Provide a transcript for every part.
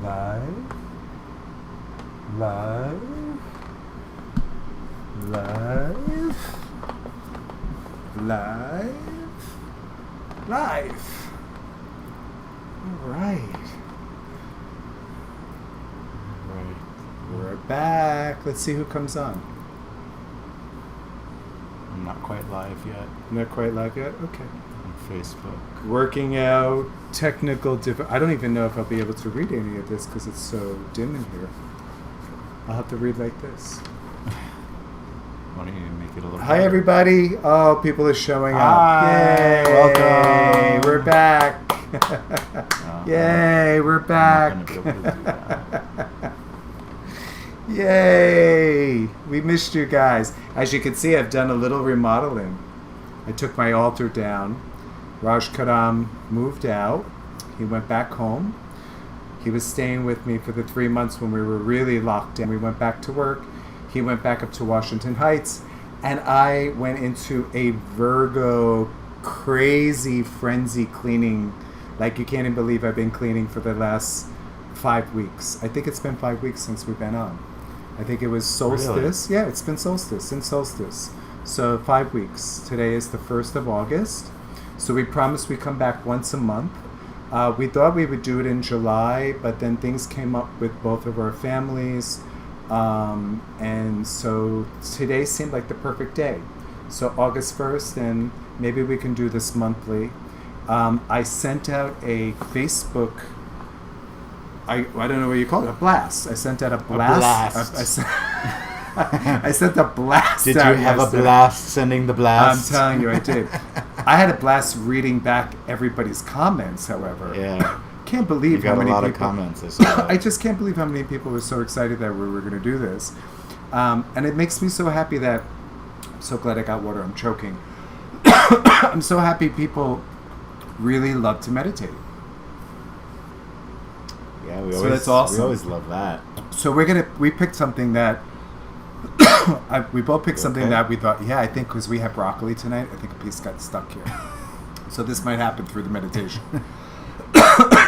Live. Live. Live. Live. Live. All right. We're back. Let's see who comes on. I'm not quite live yet. Not quite live yet? Okay. On Facebook. Working out technical I don't even know if I'll be able to read any of this because it's so dim in here. I'll have to read like this. Why don't you make it a little Hi, better? everybody. Oh, people are showing up. Hi. Yay. Welcome. We're back. Yay, we're back. I'm not gonna be able to do that. Yay. We missed you guys. As you can see, I've done a little remodeling. I took my altar down. Raj Karam moved out. He went back home. He was staying with me for the 3 months when we were really locked down. We went back to work. He went back up to Washington Heights. And I went into a Virgo crazy frenzy cleaning. Like, you can't even believe I've been cleaning for the last 5 weeks. I think it's been 5 weeks since we've been on. I think it was solstice. Really? Yeah, it's been solstice, since solstice. So 5 weeks. Today is the 1st of August. So we promised we come back once a month. We thought we would do it in July, but then things came up with both of our families. And so today seemed like the perfect day. So August 1st, and maybe we can do this monthly. I sent out a Facebook, I don't know what you call it, a blast. I sent out a blast. I sent a blast. Did you out have yesterday. a blast sending the blast? I'm telling you, I did. I had a blast reading back everybody's comments, however. Yeah. Can't believe You got how many a lot people, of comments. I saw that. I just can't believe how many people were so excited that we were going to do this. And it makes me so happy that, I'm so glad I got water, I'm choking. I'm so happy people really love to meditate. Yeah, So that's awesome. We always love that. So we picked something that, we both picked something Okay. that we thought, yeah, I think because we have broccoli tonight, I think a piece got stuck here. So this might happen through the meditation.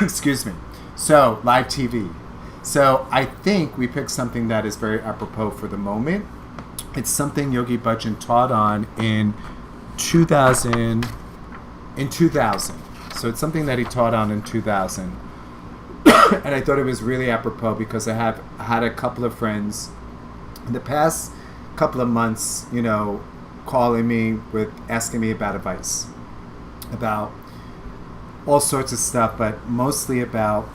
Excuse me. So, live TV. So I think we picked something that is very apropos for the moment. It's something Yogi Bhajan taught on in 2000. So it's something that he taught on in 2000. And I thought it was really apropos because I had a couple of friends in the past couple of months, calling me with asking me about advice about all sorts of stuff, but mostly about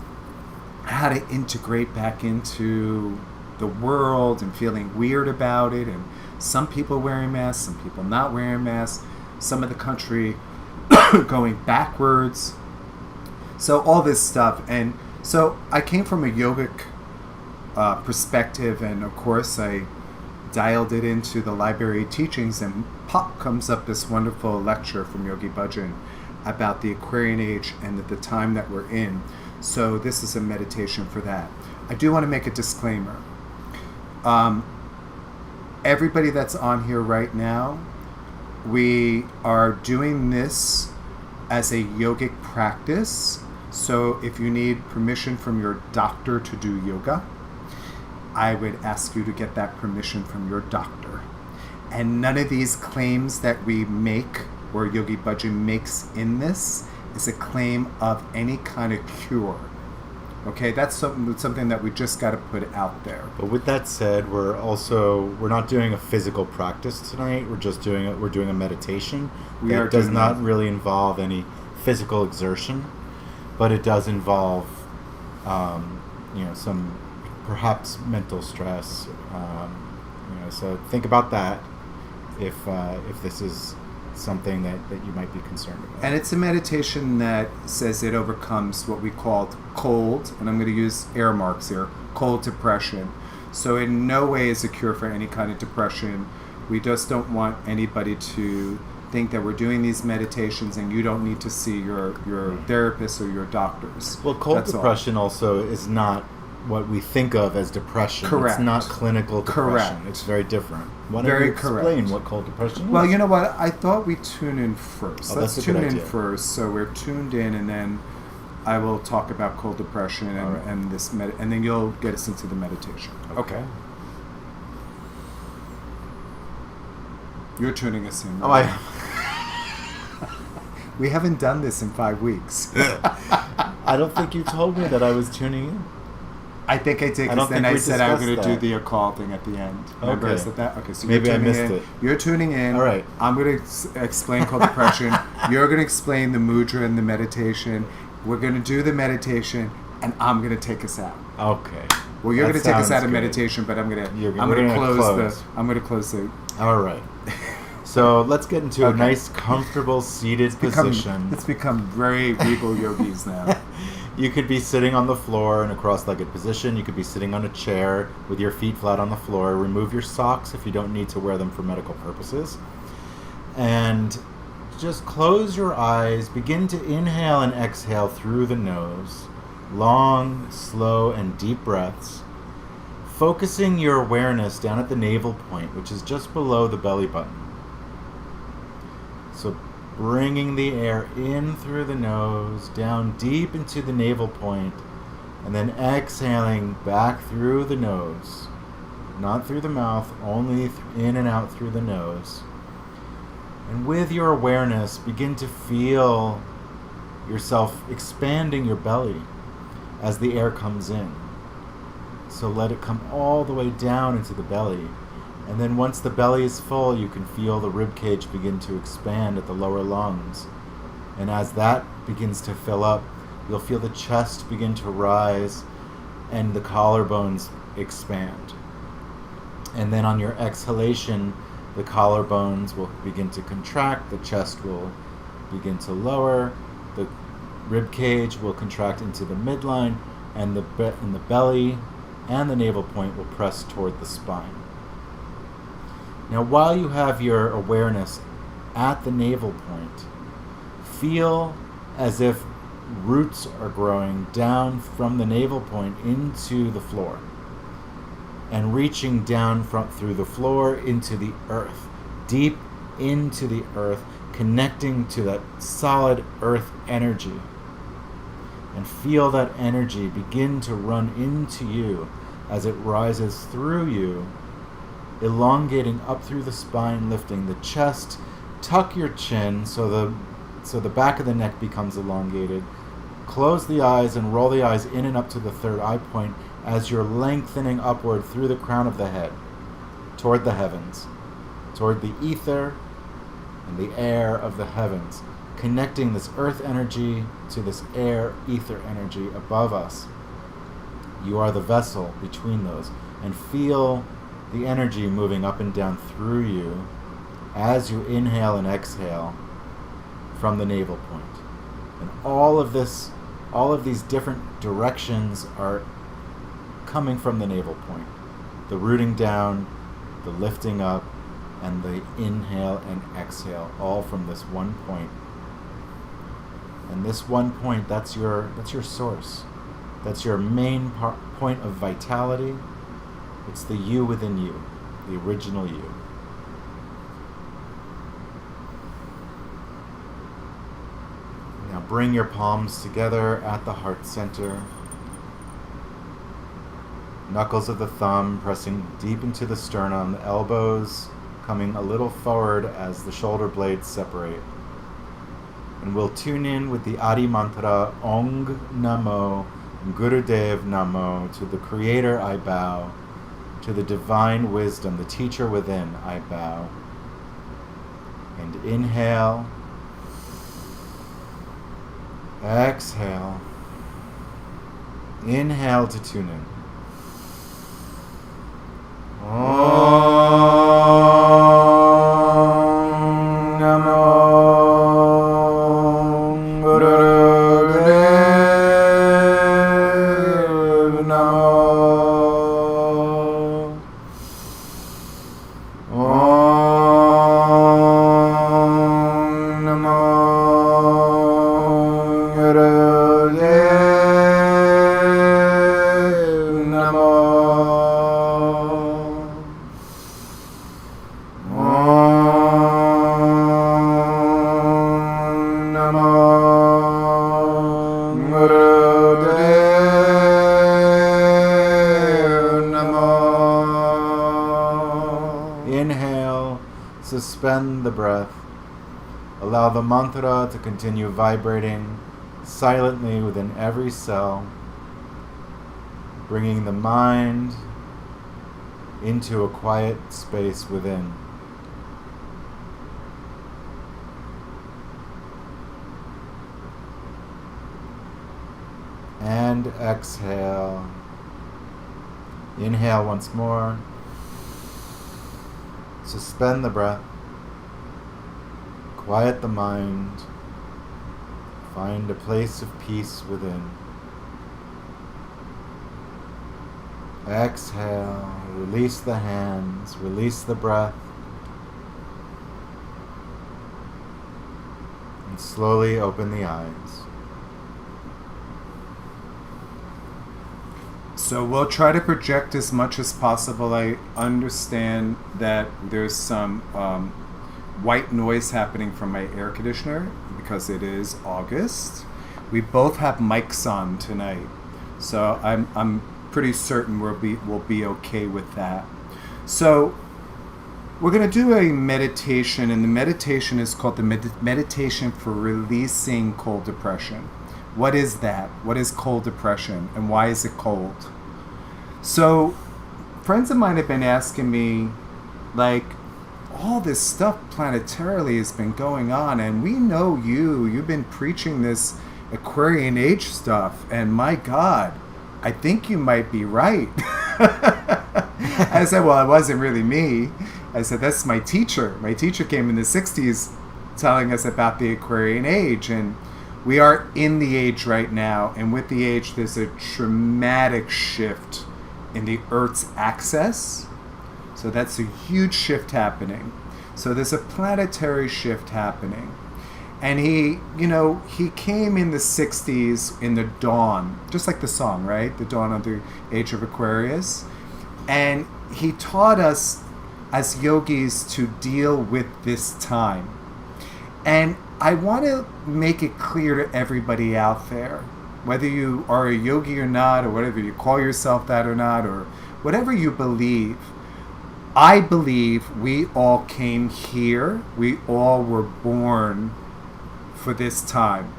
how to integrate back into the world and feeling weird about it, and some people wearing masks, some people not wearing masks, some of the country going backwards. So all this stuff. And so I came from a yogic perspective, and of course I dialed it into the library teachings, and pop comes up this wonderful lecture from Yogi Bhajan about the Aquarian age and the time that we're in. So this is a meditation for that. I do want to make a disclaimer. Everybody that's on here right now, we are doing this as a yogic practice. So if you need permission from your doctor to do yoga, I would ask you to get that permission from your doctor. And none of these claims that we make, or Yogi Bhajan makes in this, is a claim of any kind of cure. Okay, that's something that we just got to put out there. But with that said, we're not doing a physical practice tonight. We're doing a meditation that does not really involve any physical exertion, but it does involve some perhaps mental stress. So think about that if this is something that you might be concerned about. And it's a meditation that says it overcomes what we called cold, and I'm going to use air marks here, cold depression. So in no way is a cure for any kind of depression. We just don't want anybody to think that we're doing these meditations and you don't need to see your therapist or your doctors. Well, cold That's depression also is not what we think of as depression. Correct. It's not clinical depression. Correct. It's very different. Why don't Very you explain correct. what cold depression is? Well, you know what? I thought we tune in first. Oh, Let's that's a good tune in idea. first. So we're tuned in, and then I will talk about cold depression and, right. and this and then you'll get us into the meditation. Okay. You're tuning us in. Oh, Right? I. We haven't done this in 5 weeks. I don't think you told me that I was tuning in. I think I did, I because don't then think I we said I was going to discussed do that. the call thing at the end. Remember I Okay. said that? Okay, so Maybe you're I tuning missed in. it. You're tuning in. All right. I'm going to explain cold depression. You're going to explain the mudra and the meditation. We're going to do the meditation, and I'm going to take us out. Okay. Well, you're That going to take us sounds out of good. meditation, but I'm going to We're close close. I'm going to close the. All right. So let's get into a Okay. nice, comfortable seated position. It's become very regal yogis now. You could be sitting on the floor in a cross-legged position. You could be sitting on a chair with your feet flat on the floor. Remove your socks if you don't need to wear them for medical purposes. And just close your eyes. Begin to inhale and exhale through the nose. Long, slow, and deep breaths. Focusing your awareness down at the navel point, which is just below the belly button. So bringing the air in through the nose, down deep into the navel point, and then exhaling back through the nose. Not through the mouth, only in and out through the nose. And with your awareness, begin to feel yourself expanding your belly as the air comes in. So let it come all the way down into the belly. And then once the belly is full, you can feel the rib cage begin to expand at the lower lungs. And as that begins to fill up, you'll feel the chest begin to rise and the collarbones expand. And then on your exhalation, the collarbones will begin to contract, the chest will begin to lower, the rib cage will contract into the midline, and the belly and the navel point will press toward the spine. Now, while you have your awareness at the navel point, feel as if roots are growing down from the navel point into the floor and reaching down through the floor into the earth, deep into the earth, connecting to that solid earth energy. And feel that energy begin to run into you as it rises through you, elongating up through the spine, lifting the chest. Tuck your chin so the back of the neck becomes elongated. Close the eyes and roll the eyes in and up to the third eye point as you're lengthening upward through the crown of the head, toward the heavens, toward the ether and the air of the heavens, connecting this earth energy to this air ether energy above us. You are the vessel between those, and feel the energy moving up and down through you as you inhale and exhale from the navel point. And all of these different directions are coming from the navel point. The rooting down, the lifting up, and the inhale and exhale, all from this one point. And this one point, that's your source. That's your main point of vitality. It's the you within you, the original you. Now bring your palms together at the heart center. Knuckles of the thumb pressing deep into the sternum, the elbows coming a little forward as the shoulder blades separate. And we'll tune in with the Adi mantra, Ong Namo, Gurudev Namo, to the Creator I bow, to the divine wisdom, the teacher within I bow. And inhale, exhale, inhale to tune in. Om Namo Gurudev Namo. Om Namo Gurudev Namo. the breath. Allow the mantra to continue vibrating silently within every cell, bringing the mind into a quiet space within. And exhale. Inhale once more. Suspend the breath. Quiet the mind. Find a place of peace within. Exhale. Release the hands. Release the breath. And slowly open the eyes. So we'll try to project as much as possible. I understand that there's some white noise happening from my air conditioner because it is August. We both have mics on tonight, so I'm pretty certain we'll be okay with that. So we're going to do a meditation, and the meditation is called the meditation for releasing cold depression. What is that? What is cold depression, and why is it cold? So friends of mine have been asking me, like, all this stuff planetarily has been going on, and we know you've been preaching this Aquarian age stuff, and my God, I think you might be right. I said, well, it wasn't really me. I said, that's my teacher. My teacher came in the 60s telling us about the Aquarian age, and we are in the age right now, and with the age, there's a dramatic shift in the Earth's axis. So that's a huge shift happening. So there's a planetary shift happening. And he came in the 60s in the dawn, just like the song, right? The dawn of the age of Aquarius. And he taught us as yogis to deal with this time. And I want to make it clear to everybody out there, whether you are a yogi or not, or whatever you call yourself that or not, or whatever you believe, I believe we all came here, we all were born for this time.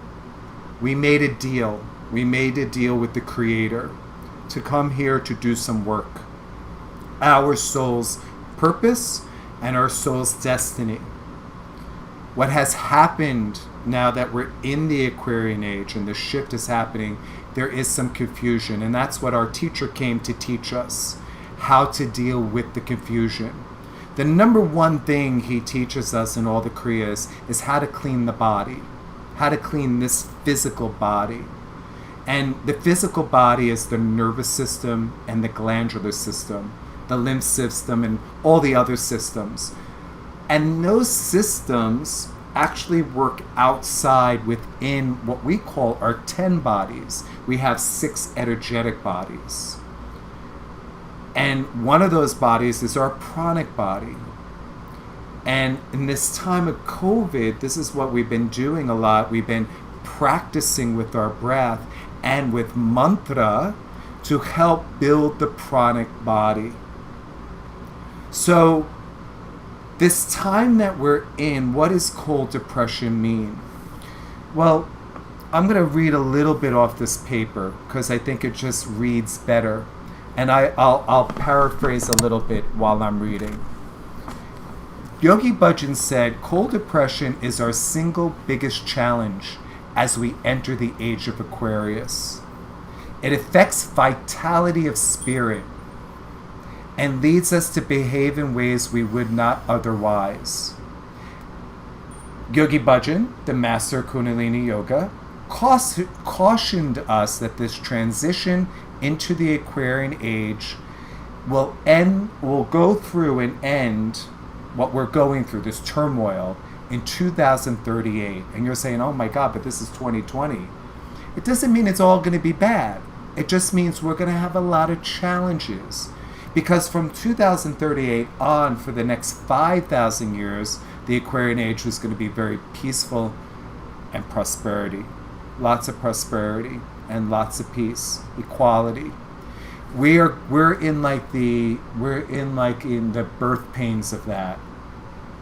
We made a deal. We made a deal with the Creator to come here to do some work. Our soul's purpose and our soul's destiny. What has happened now that we're in the Aquarian age and the shift is happening, there is some confusion. And that's what our teacher came to teach us, how to deal with the confusion. The number one thing he teaches us in all the Kriyas is how to clean the body, how to clean this physical body. And the physical body is the nervous system and the glandular system, the lymph system and all the other systems. And those systems actually work outside within what we call our 10 bodies. We have 6 energetic bodies. And one of those bodies is our pranic body. And in this time of COVID, this is what we've been doing a lot. We've been practicing with our breath and with mantra to help build the pranic body. So this time that we're in, what does cold depression mean? Well, I'm going to read a little bit off this paper because I think it just reads better. And I'll paraphrase a little bit while I'm reading. Yogi Bhajan said, cold depression is our single biggest challenge as we enter the age of Aquarius. It affects vitality of spirit and leads us to behave in ways we would not otherwise. Yogi Bhajan, the master of Kundalini Yoga, cautioned us that this transition into the Aquarian age will go through and end what we're going through, this turmoil, in 2038. And you're saying, oh my God, but this is 2020. It doesn't mean it's all going to be bad. It just means we're going to have a lot of challenges. Because from 2038 on, for the next 5,000 years, the Aquarian age was going to be very peaceful and prosperity. Lots of prosperity and lots of peace, equality. We're in the birth pains of that.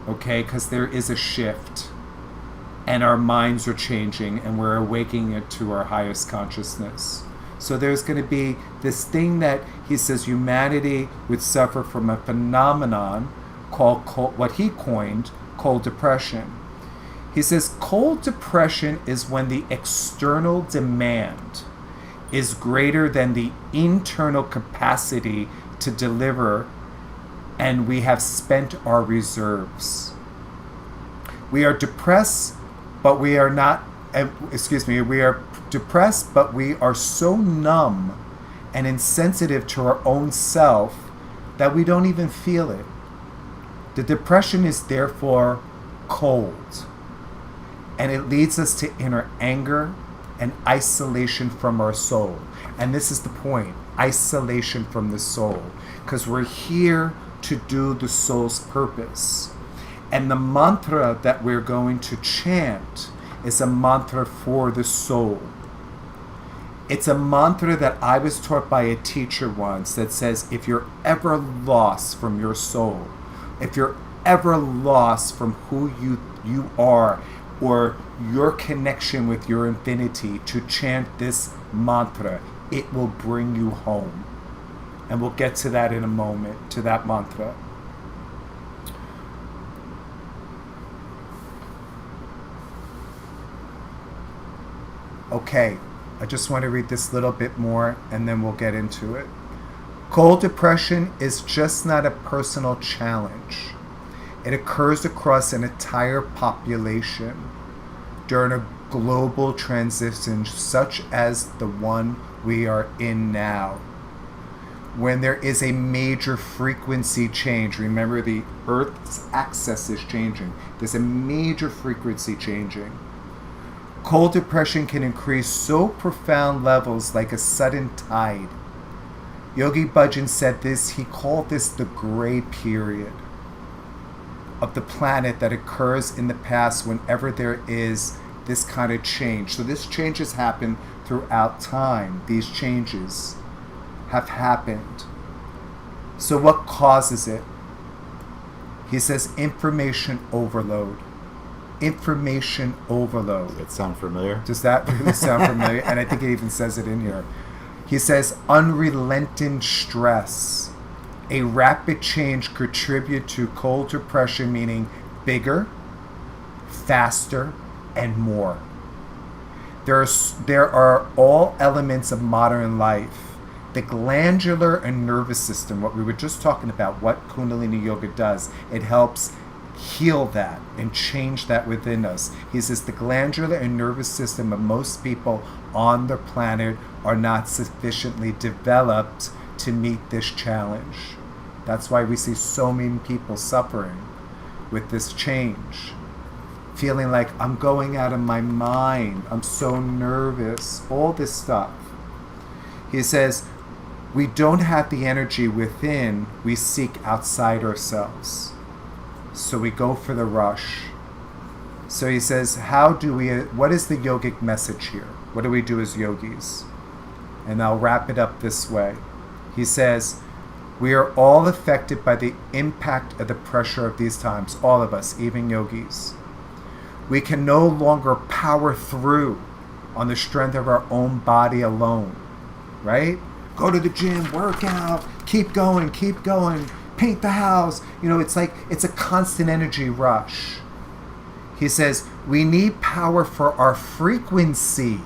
okay? Because there is a shift, and our minds are changing, and we're awakening it to our highest consciousness. So there's going to be this thing that he says humanity would suffer from a phenomenon called what he coined cold depression. He says cold depression is when the external demand is greater than the internal capacity to deliver, and we have spent our reserves. We are depressed, but we are not, we are depressed, but we are so numb and insensitive to our own self that we don't even feel it. The depression is therefore cold, and it leads us to inner anger and isolation from our soul. And this is the point, isolation from the soul, because we're here to do the soul's purpose. And the mantra that we're going to chant is a mantra for the soul. It's a mantra that I was taught by a teacher once that says, if you're ever lost from your soul, if you're ever lost from who you are, or your connection with your infinity, to chant this mantra, it will bring you home. And we'll get to that in a moment, to that mantra. Okay, I just want to read this little bit more and then we'll get into it. Cold depression is just not a personal challenge. It occurs across an entire population during a global transition such as the one we are in now. When there is a major frequency change, remember the Earth's axis is changing. There's a major frequency changing. Cold depression can increase so profound levels like a sudden tide. Yogi Bhajan said this, he called this the gray period of the planet that occurs in the past whenever there is this kind of change. So this change has happened throughout time. These changes have happened. So what causes it? He says information overload. Information overload. Does that sound familiar? Does that really sound familiar? And I think it even says it in here. He says unrelenting stress. A rapid change contribute to cold depression, meaning bigger, faster, and more. There are all elements of modern life. The glandular and nervous system, what we were just talking about, what Kundalini Yoga does, it helps heal that and change that within us. He says the glandular and nervous system of most people on the planet are not sufficiently developed to meet this challenge. That's why we see so many people suffering with this change. Feeling like I'm going out of my mind, I'm so nervous, all this stuff. He says, we don't have the energy within, we seek outside ourselves. So we go for the rush. So he says, what is the yogic message here? What do we do as yogis? And I'll wrap it up this way. He says, we are all affected by the impact of the pressure of these times, all of us, even yogis. We can no longer power through on the strength of our own body alone, right? Go to the gym, work out, keep going, paint the house. It's like it's a constant energy rush. He says, we need power for our frequency.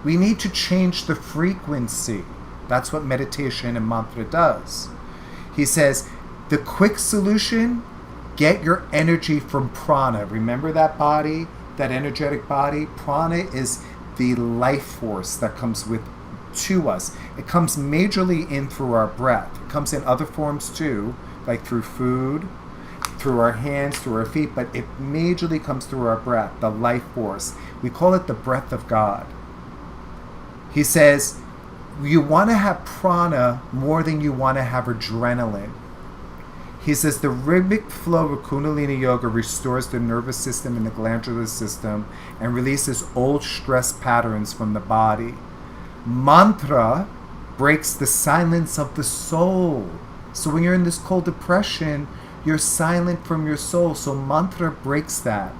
We need to change the frequency. That's what meditation and mantra does. He says, the quick solution, get your energy from prana. Remember that body, that energetic body? Prana is the life force that comes to us. It comes majorly in through our breath. It comes in other forms too, like through food, through our hands, through our feet, but it majorly comes through our breath, the life force. We call it the breath of God. He says, you want to have prana more than you want to have adrenaline. He says the rhythmic flow of Kundalini Yoga restores the nervous system and the glandular system and releases old stress patterns from the body. Mantra breaks the silence of the soul. So when you're in this cold depression, You're silent from your soul. So mantra breaks that.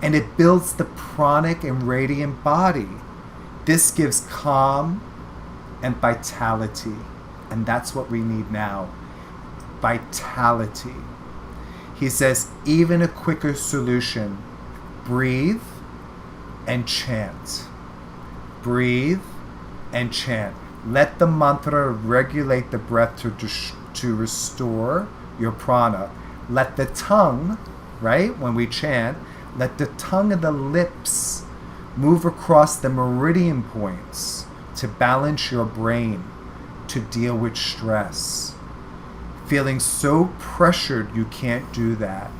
And it builds the pranic and radiant body. This gives calm and vitality. And that's what we need now. Vitality. He says, even a quicker solution. Breathe and chant. Breathe and chant. Let the mantra regulate the breath to restore your prana. Let the tongue, right, when we chant, let the tongue and the lips move across the meridian points to balance your brain, to deal with stress. Feeling so pressured you can't do that.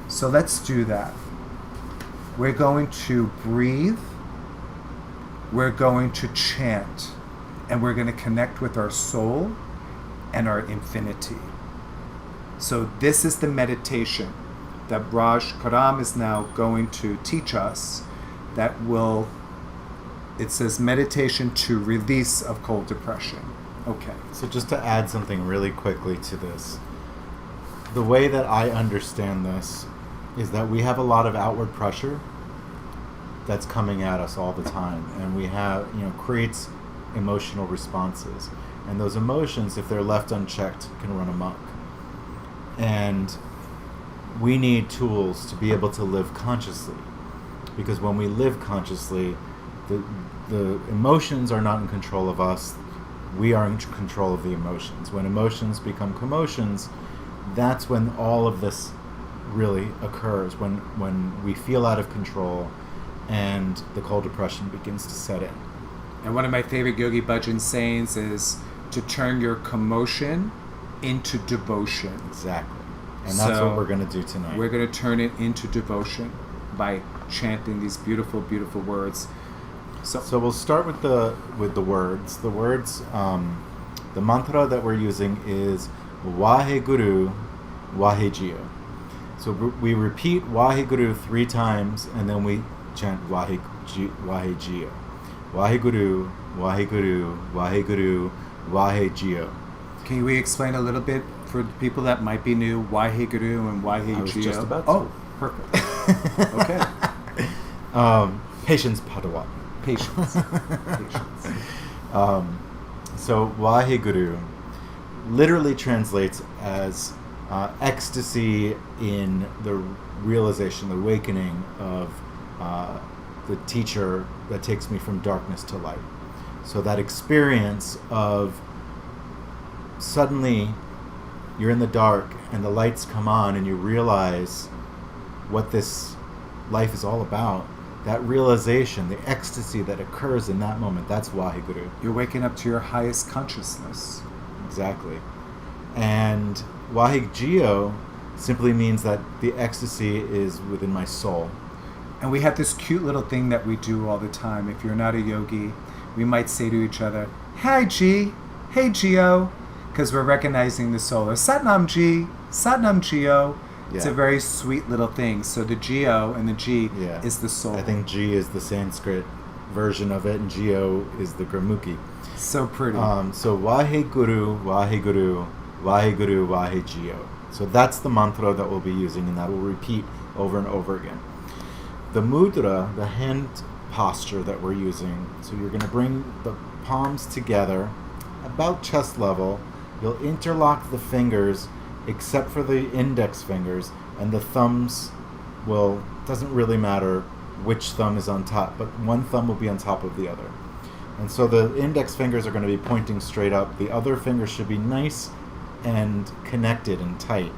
So let's do that. We're going to breathe, we're going to chant, and we're going to connect with our soul and our infinity. So this is the meditation that Raj Karam is now going to teach us that will, it says meditation to release of cold depression. Okay. So just to add something really quickly to this, the way that I understand this is that we have a lot of outward pressure that's coming at us all the time, and we have, creates emotional responses, and those emotions, if they're left unchecked, can run amok. And we need tools to be able to live consciously, because when we live consciously, the emotions are not in control of us. We are in control of the emotions. When emotions become commotions, that's when all of this really occurs, when we feel out of control and the cold depression begins to set in. And one of my favorite Yogi Bhajan sayings is to turn your commotion into devotion. Exactly. And that's what we're going to do tonight. We're going to turn it into devotion by chanting these beautiful, beautiful words. So we'll start with the words. The words, the mantra that we're using is Waheguru Waheguru. So we repeat Waheguru 3 times, and then we chant Waheguru. Waheguru, Waheguru, Waheguru, Waheguru. Can we explain a little bit for the people that might be new, Waheguru and Waheguru? I was just about to. Oh, perfect. Okay. Patience Padawat. Patience. So Waheguru literally translates as ecstasy in the realization, the awakening of the teacher that takes me from darkness to light. So that experience of suddenly you're in the dark and the lights come on and you realize what this life is all about. That realization, the ecstasy that occurs in that moment, that's Waheguru. You're waking up to your highest consciousness. Exactly. And Waheguru simply means that the ecstasy is within my soul. And we have this cute little thing that we do all the time. If you're not a yogi, we might say to each other, "Hi G, hey Gio," because we're recognizing the soul. Or Satnam G, Satnam Gio. It's a very sweet little thing. So the Gio and the G is the soul. I think G is the Sanskrit version of it, and Gio is the Gurmukhi. So pretty. So Waheguru, Waheguru, Waheguru, Waheguru. So that's the mantra that we'll be using, and that will repeat over and over again. The mudra, the hand posture that we're using, so you're going to bring the palms together about chest level. You'll interlock the fingers except for the index fingers, and the thumbs doesn't really matter which thumb is on top, but one thumb will be on top of the other. And so the index fingers are going to be pointing straight up. The other fingers should be nice and connected and tight.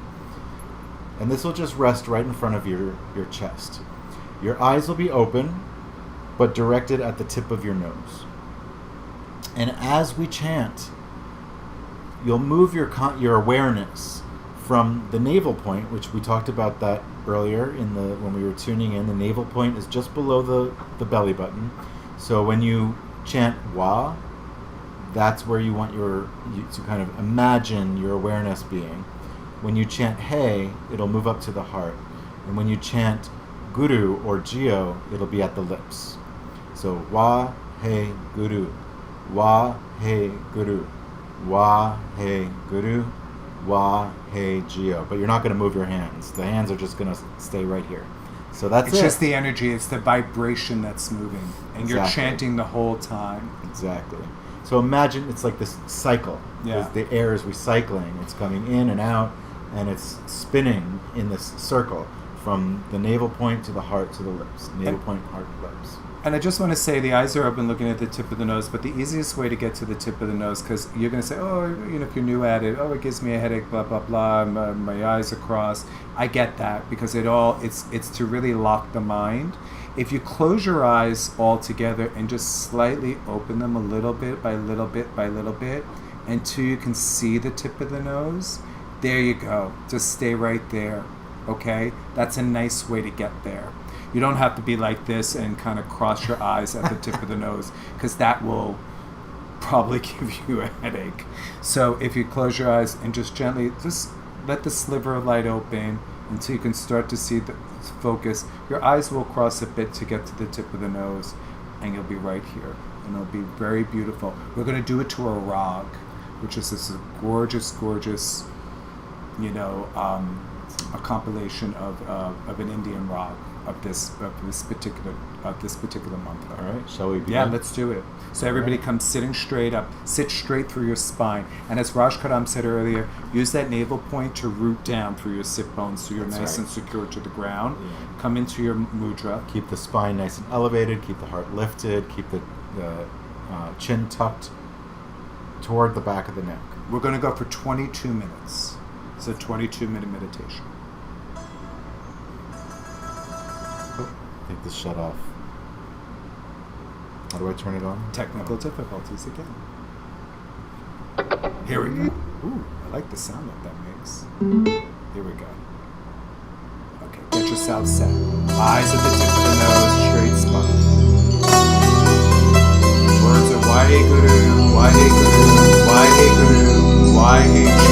And this will just rest right in front of your chest. Your eyes will be open, but directed at the tip of your nose. And as we chant, you'll move your awareness from the navel point, which we talked about that earlier when we were tuning in. The navel point is just below the belly button. So when you chant Wa, that's where you want you to kind of imagine your awareness being. When you chant Hey, it'll move up to the heart. And when you chant Guru or Gio, it'll be at the lips. So Wa, Hey, Guru. Wa, Hey, Guru. Wa, Hey, Guru. Wa-he-jio. But you're not going to move your hands. The hands are just going to stay right here. So that's it's just the energy. It's the vibration that's moving. And you're chanting the whole time. Exactly. So imagine it's like this cycle. Yeah. The air is recycling. It's coming in and out, and it's spinning in this circle from the navel point to the heart to the lips. Navel point, heart, lips. And I just want to say the eyes are open looking at the tip of the nose, but the easiest way to get to the tip of the nose, because you're going to say, oh, you know, if you're new at it, oh, it gives me a headache, blah, blah, blah, my eyes are crossed. I get that, because it's to really lock the mind. If you close your eyes all together and just slightly open them a little bit by little bit by little bit until you can see the tip of the nose, there you go. Just stay right there, okay? That's a nice way to get there. You don't have to be like this and kind of cross your eyes at the tip of the nose, because that will probably give you a headache. So if you close your eyes and just gently, just let the sliver of light open until you can start to see the focus. Your eyes will cross a bit to get to the tip of the nose, and you'll be right here. And it'll be very beautiful. We're going to do it to a rag, which is this gorgeous, gorgeous, you know, a compilation of an Indian rag of this particular mantra. All right, shall we begin? Yeah, let's do it. So everybody comes sitting straight up. Sit straight through your spine. And as Raj Karam said earlier, use that navel point to root down through your sit bones so you're nice and secure to the ground. Yeah. Come into your mudra. Keep the spine nice and elevated. Keep the heart lifted. Keep the chin tucked toward the back of the neck. We're going to go for 22 minutes. It's a 22-minute meditation. I think this shut off. How do I turn it on? Technical difficulties again. Here we go. Ooh, I like the sound that makes. Here we go. Okay, get yourself set. Eyes at the tip of the nose, straight spine. Words of Waheguru, Waheguru, Waheguru, Waheguru.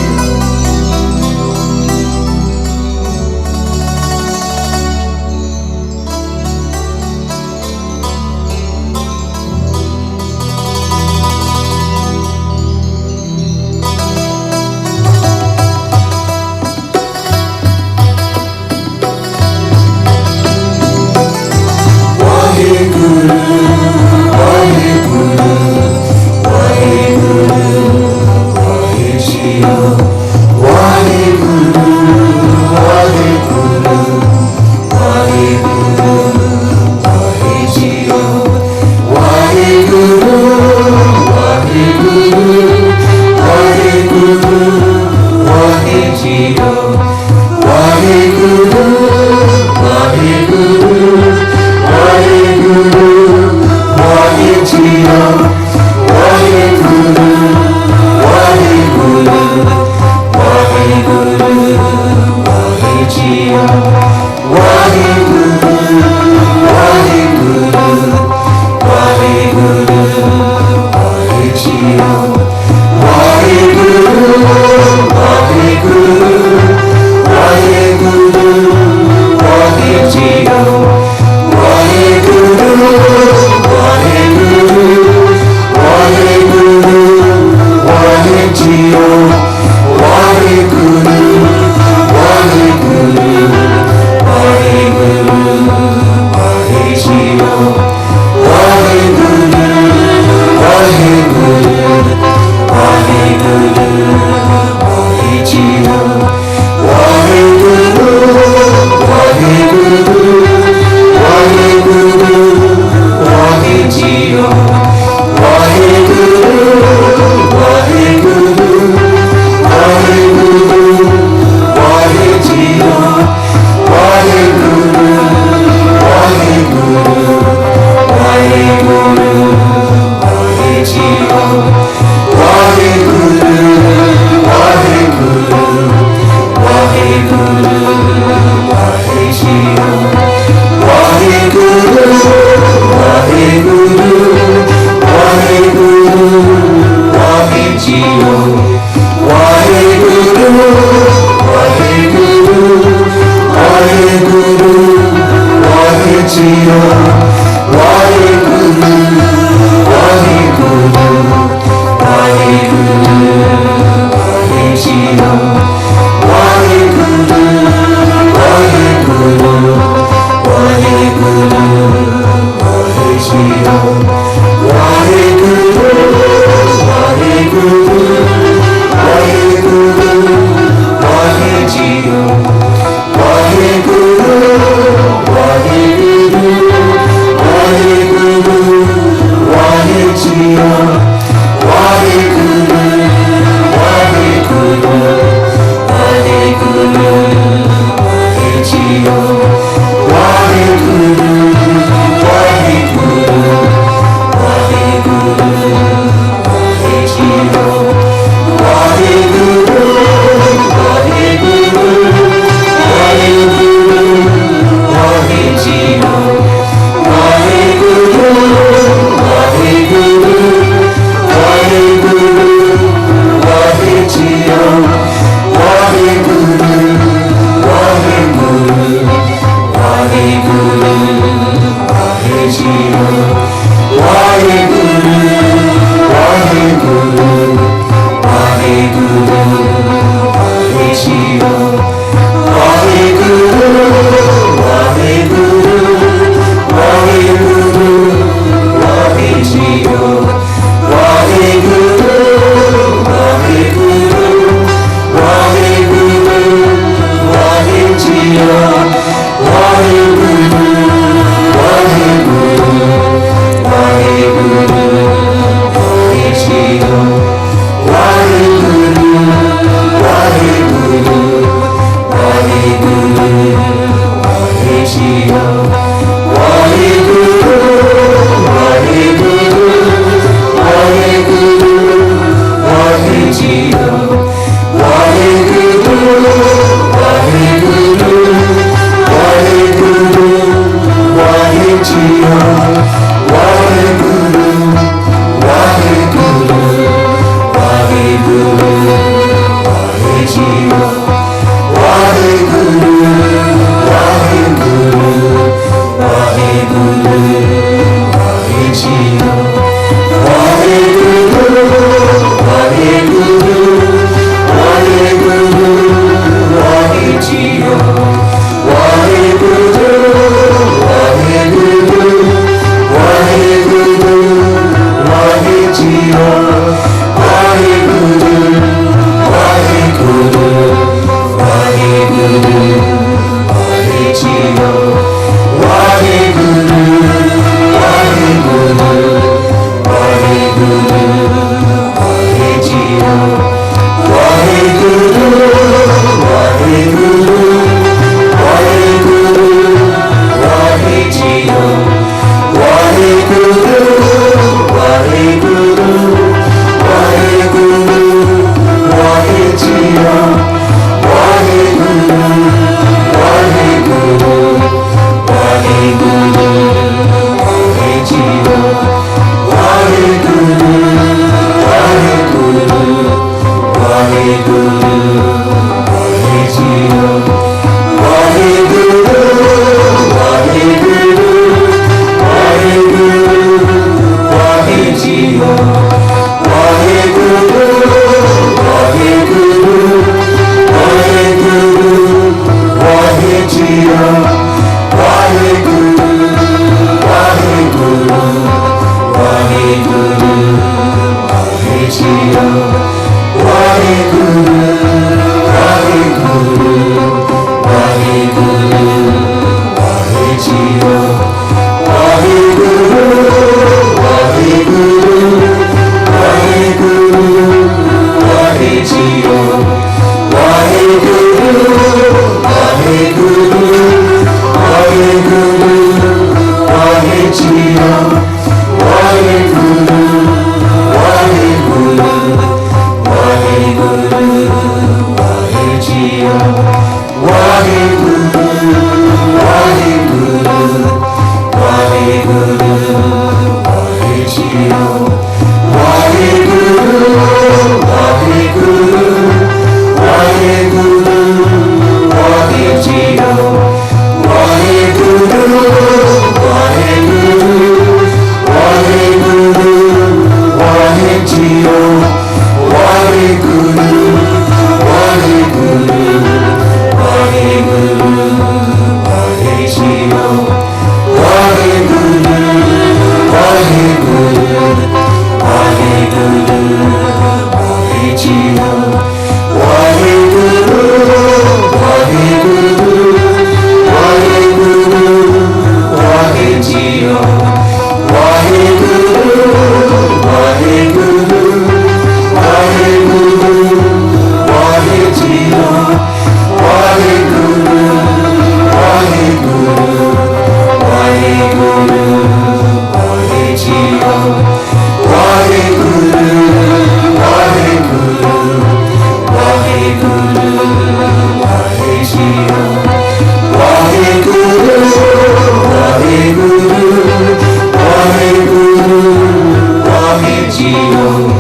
Waheguru,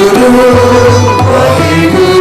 Waheguru, Waheguru.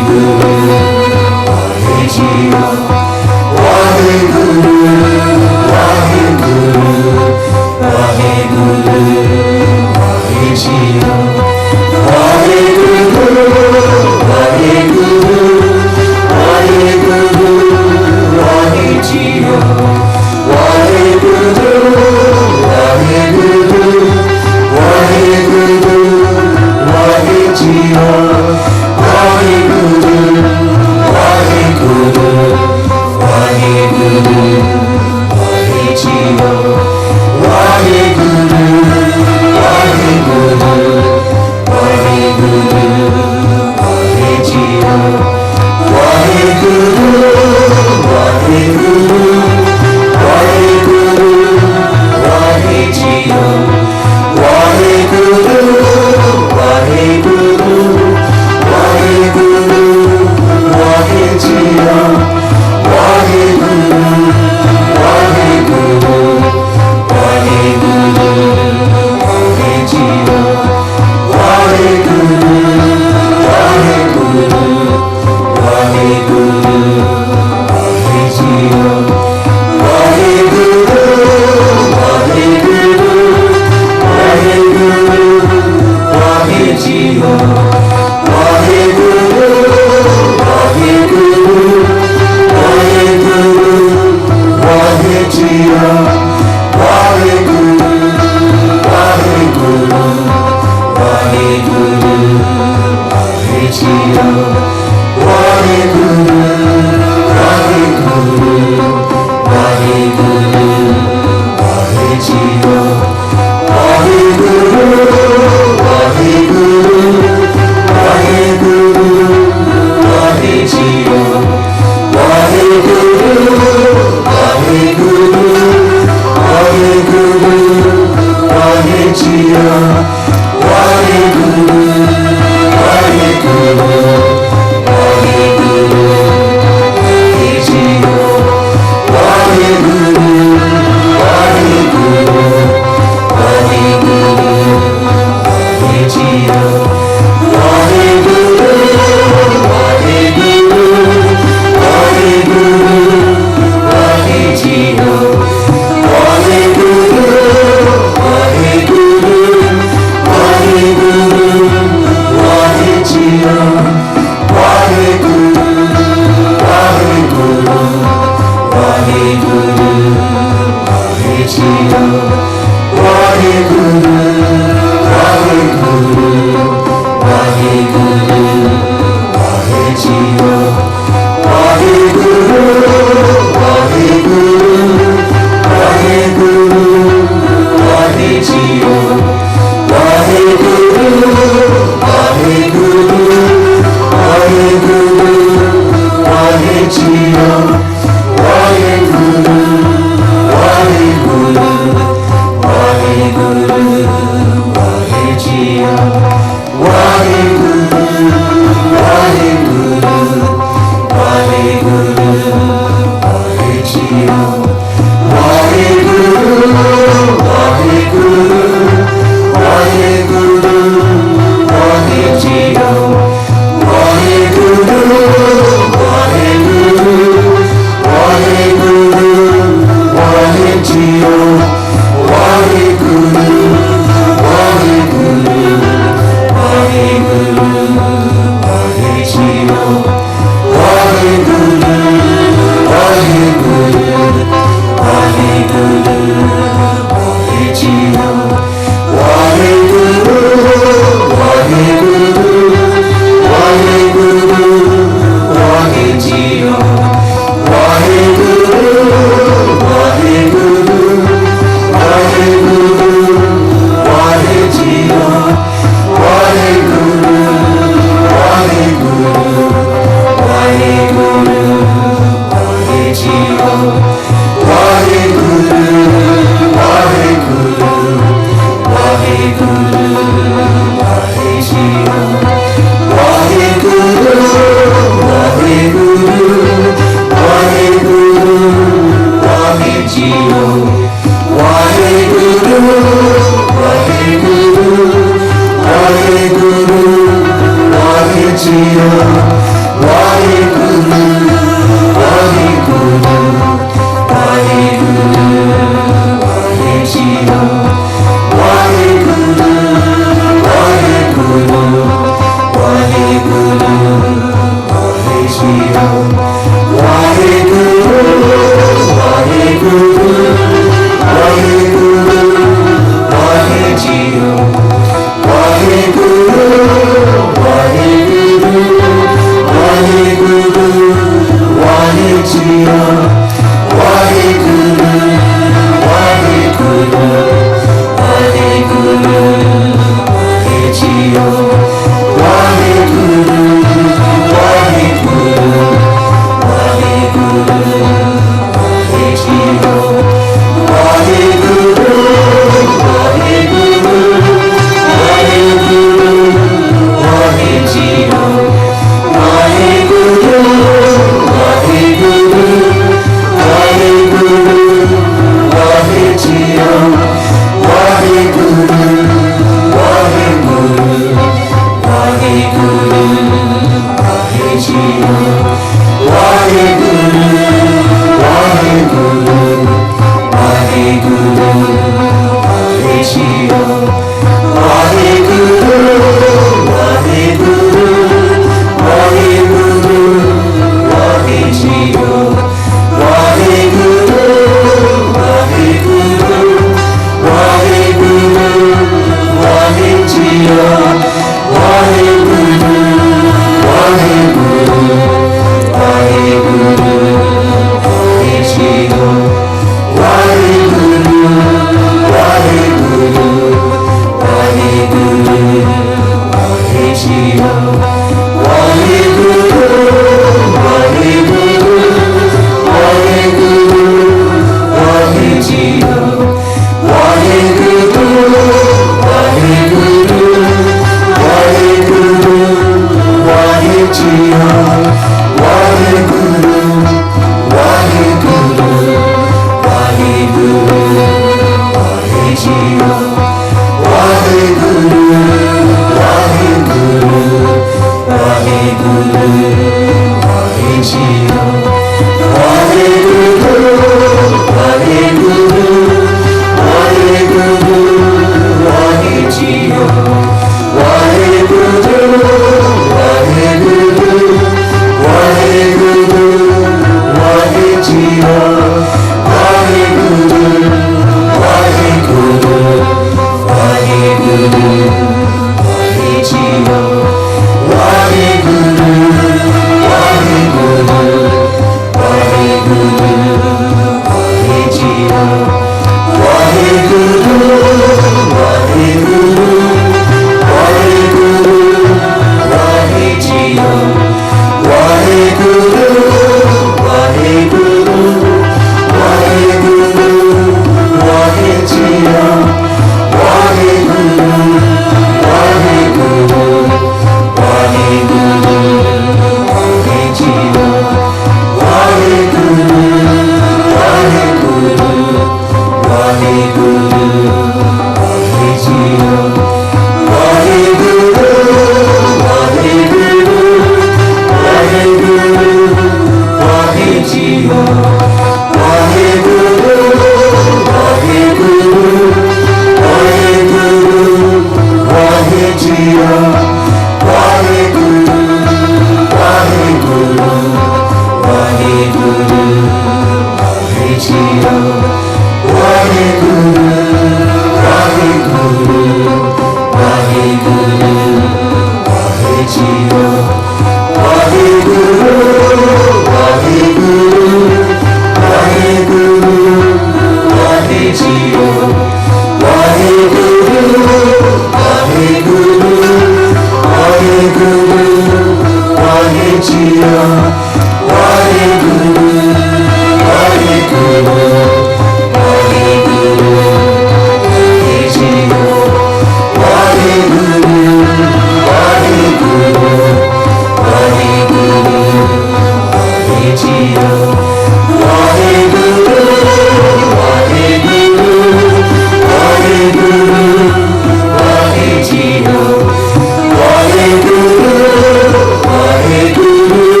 Guru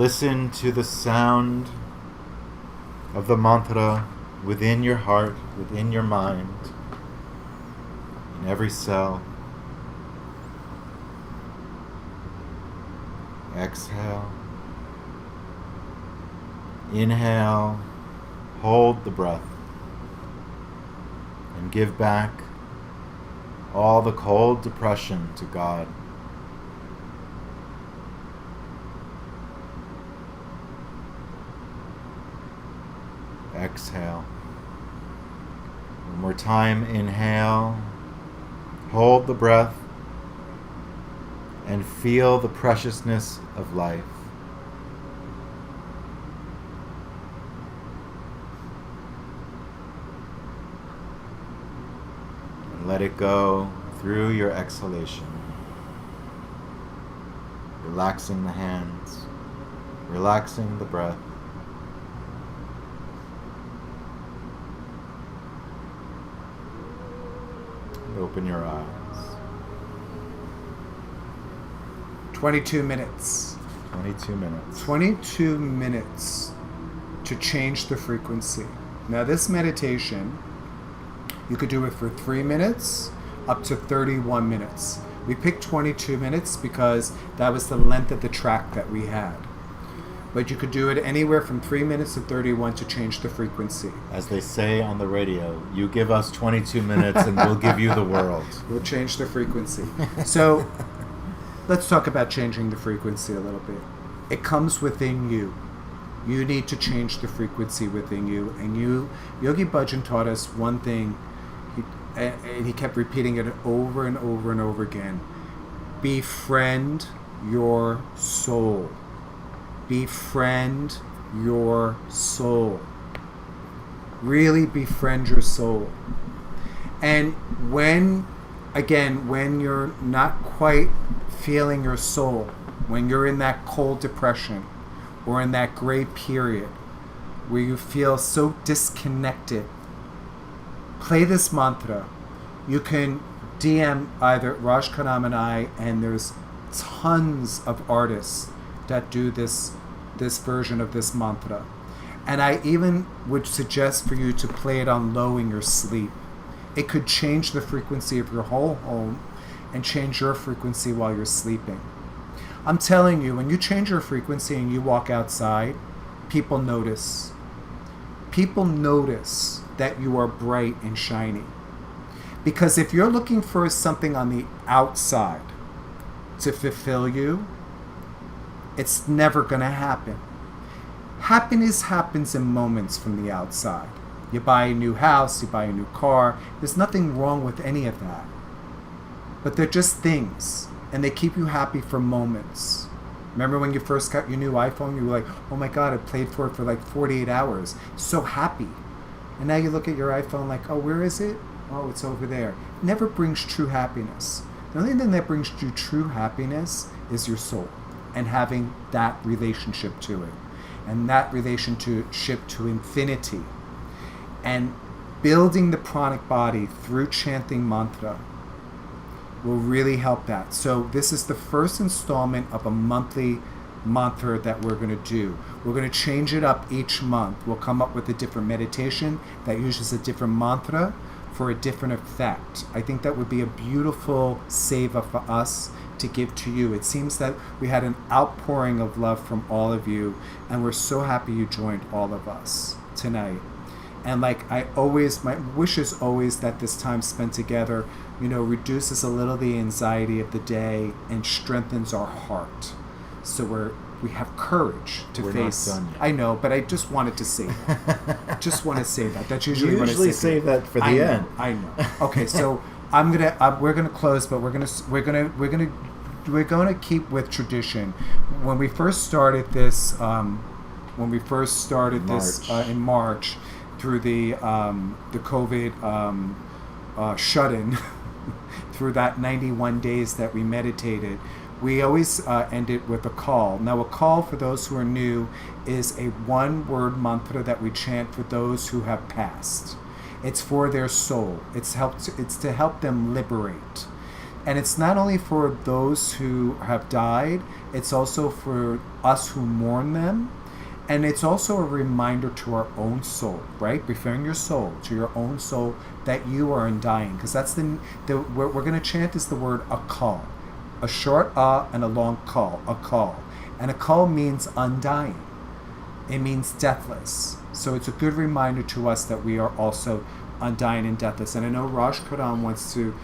Listen to the sound of the mantra within your heart, within your mind, in every cell. Exhale. Inhale. Hold the breath. And give back all the cold depression to God. Exhale. One more time, inhale. Hold the breath and feel the preciousness of life. And let it go through your exhalation. Relaxing the hands, relaxing the breath. Open your eyes. 22 minutes. 22 minutes. 22 minutes to change the frequency. Now, this meditation, you could do it for 3 minutes up to 31 minutes. We picked 22 minutes because that was the length of the track that we had. But you could do it anywhere from 3 minutes to 31 to change the frequency. As they say on the radio, you give us 22 minutes and we'll give you the world. We'll change the frequency. So let's talk about changing the frequency a little bit. It comes within you. You need to change the frequency within you. And Yogi Bhajan taught us one thing, and he kept repeating it over and over and over again. Befriend your soul. Befriend your soul. Really befriend your soul. And when you're not quite feeling your soul, when you're in that cold depression or in that gray period where you feel so disconnected, play this mantra. You can DM either Raj Kadam and I, and there's tons of artists that do this version of this mantra. And I even would suggest for you to play it on low in your sleep. It could change the frequency of your whole home and change your frequency while you're sleeping. I'm telling you, when you change your frequency and you walk outside, people notice. People notice that you are bright and shiny. Because if you're looking for something on the outside to fulfill you, it's never going to happen. Happiness happens in moments from the outside. You buy a new house, you buy a new car. There's nothing wrong with any of that. But they're just things, and they keep you happy for moments. Remember when you first got your new iPhone, you were like, oh my God, I played for it for like 48 hours. So happy. And now you look at your iPhone like, oh, where is it? Oh, it's over there. It never brings true happiness. The only thing that brings you true happiness is your soul and having that relationship to it. And that relationship to infinity. And building the pranic body through chanting mantra will really help that. So this is the first installment of a monthly mantra that we're going to do. We're going to change it up each month. We'll come up with a different meditation that uses a different mantra for a different effect. I think that would be a beautiful seva for us to give to you. It seems that we had an outpouring of love from all of you, and we're so happy you joined all of us tonight. And like I always, my wish is always that this time spent together, reduces a little the anxiety of the day and strengthens our heart. So we have courage to face. Not done yet. I know, but I just wanted to say that. Just want to say that. That's usually you what usually I say. save that for the end. I know. Okay, so we're gonna close, but we're gonna keep with tradition. When we first started this, in March, through the COVID shut-in, through that 91 days that we meditated, we always end it with a call. Now, a call, for those who are new, is a one-word mantra that we chant for those who have passed. It's for their soul. It's to help them liberate. And it's not only for those who have died, it's also for us who mourn them. And it's also a reminder to our own soul, right? Referring your soul to your own soul that you are undying. Because that's the we're going to chant is the word akal. A short and a long call, akal. And akal means undying. It means deathless. So it's a good reminder to us that we are also undying and deathless. And I know Raj Karan wants to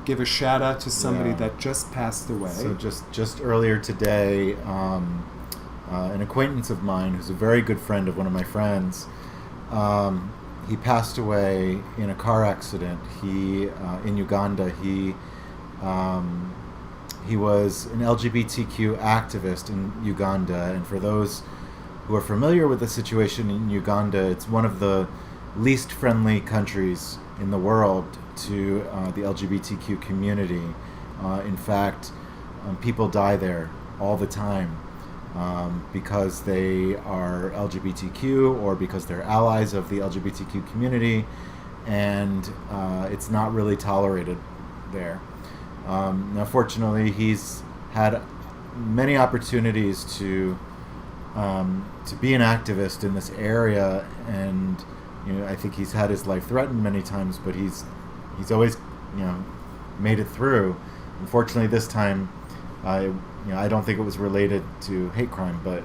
give a shout out to somebody that just passed away. So just earlier today, an acquaintance of mine who's a very good friend of one of my friends, he passed away in a car accident. He in Uganda. He was an LGBTQ activist in Uganda, and for those who are familiar with the situation in Uganda, it's one of the least friendly countries in the world to the LGBTQ community. In fact, people die there all the time because they are LGBTQ or because they're allies of the LGBTQ community, and it's not really tolerated there. Now, fortunately, he's had many opportunities to be an activist in this area, and I think he's had his life threatened many times, but he's always made it through. Unfortunately, this time, I don't think it was related to hate crime, but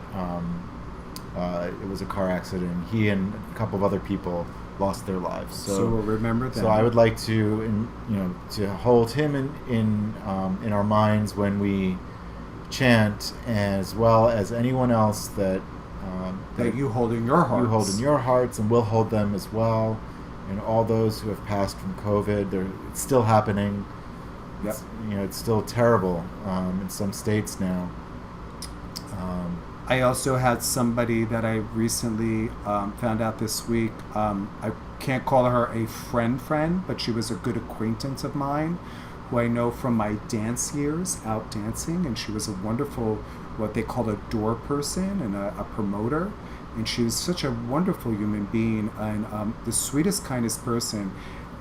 it was a car accident. He and a couple of other people lost their lives. So we'll remember that. So I would like to hold him in our minds when we chant, as well as anyone else that you hold in your hearts. You hold in your hearts, and we'll hold them as well. And all those who have passed from COVID, it's still happening. Yep. It's still terrible in some states now. I also had somebody that I recently found out this week. I can't call her a friend, but she was a good acquaintance of mine, who I know from my dance years out dancing, and she was a wonderful, what they call a door person and a promoter, and she was such a wonderful human being and the sweetest, kindest person.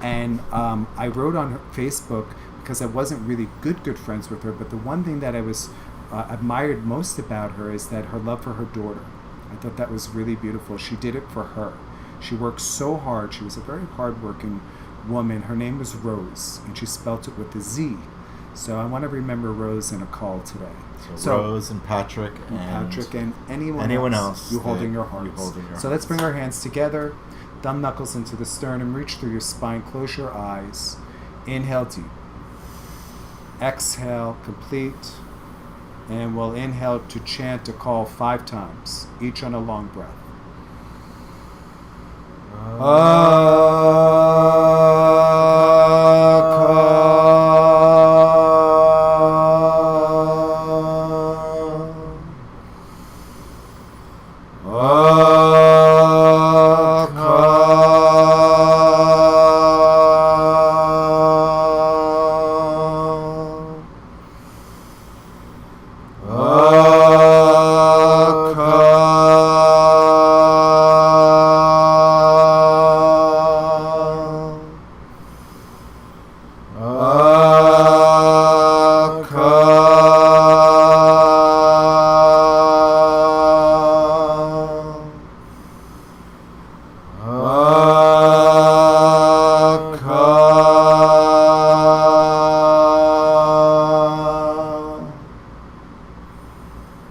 And I wrote on her Facebook, because I wasn't really good friends with her, but the one thing that I was admired most about her is that her love for her daughter. I thought that was really beautiful. She did it for her. She worked so hard. She was a very hardworking woman. Her name was Rose, and she spelt it with a Z. So I want to remember Rose in a call today. So Rose and Patrick and anyone else you hold in your hearts. So let's bring our hands together, thumb knuckles into the sternum, reach through your spine, close your eyes. Inhale deep. Exhale, complete. And we'll inhale to chant a call 5 times, each on a long breath.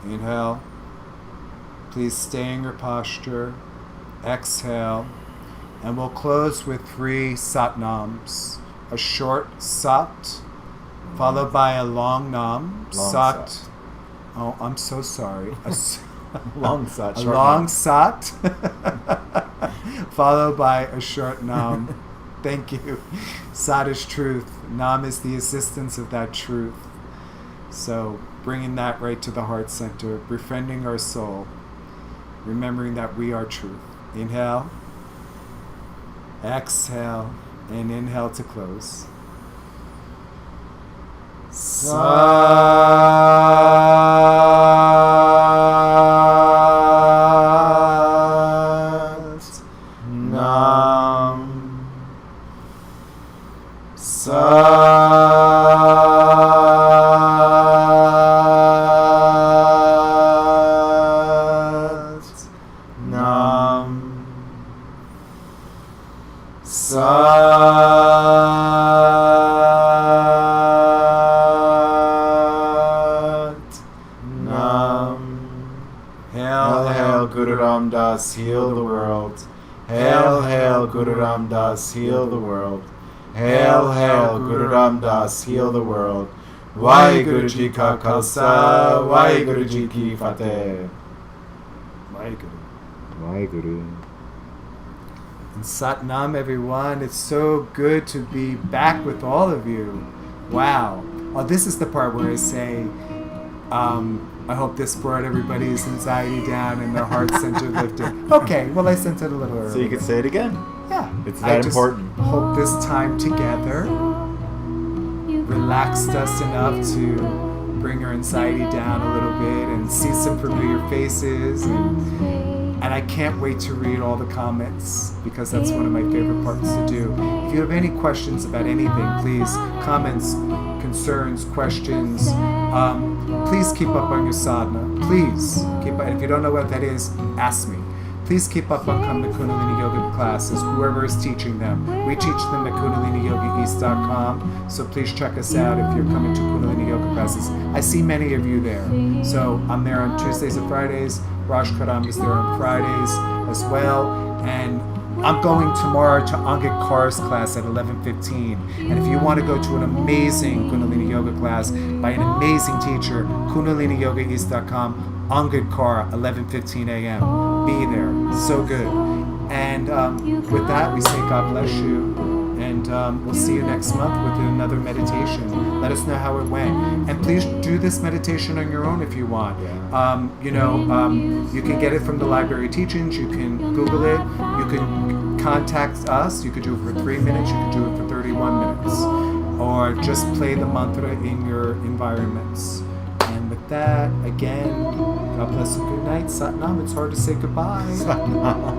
Inhale. Please stay in your posture. Exhale. And we'll close with 3 Satnams. A short Sat, followed by a long Nam. Sat. Oh, I'm so sorry. Long Sat. A long Sat, followed by a short Nam. Thank you. Sat is truth. Nam is the assistance of that truth. So bringing that right to the heart center, befriending our soul, remembering that we are truth. Inhale, exhale, and inhale to close. Sat Nam Sat Ram Das, heal the world. Hail, hail, Guru Ram Das, heal the world. Hail, hail, Guru Ram Das, heal the world. Waheguru Ji Ka Khalsa, Waheguru Ji Ki Fateh. Waheguru. And Satnam, everyone. It's so good to be back with all of you. Wow. Oh, this is the part where I say, I hope this brought everybody's anxiety down and their heart center lifted. Okay, well, I sent it a little early. So you could say it again. Yeah. It's that important. Hope this time together relaxed us enough to bring our anxiety down a little bit and see some familiar faces. And I can't wait to read all the comments because that's one of my favorite parts to do. If you have any questions about anything, please, comments, concerns, questions, please keep up on your sadhana. Please keep up. If you don't know what that is, ask me. Please keep up on coming to Kundalini Yoga classes, whoever is teaching them. We teach them at KundaliniYogaEast.com, so please check us out if you're coming to Kundalini Yoga classes. I see many of you there. So I'm there on Tuesdays and Fridays. Raj Karam is there on Fridays as well. And I'm going tomorrow to Angit Kaur's class at 11:15. And if you want to go to an amazing Kundalini Yoga class by an amazing teacher, KundaliniYogaEast.com, Angit Kaur, 11:15 a.m. Be there. So good. And with that, we say God bless you. And we'll see you next month with another meditation. Let us know how it went. And please do this meditation on your own if you want. You can get it from the Library Teachings. You can Google it. You can contact us. You could do it for 3 minutes. You could do it for 31 minutes. Or just play the mantra in your environments. And with that, again, God bless and good night. Satnam. It's hard to say goodbye. Satnam.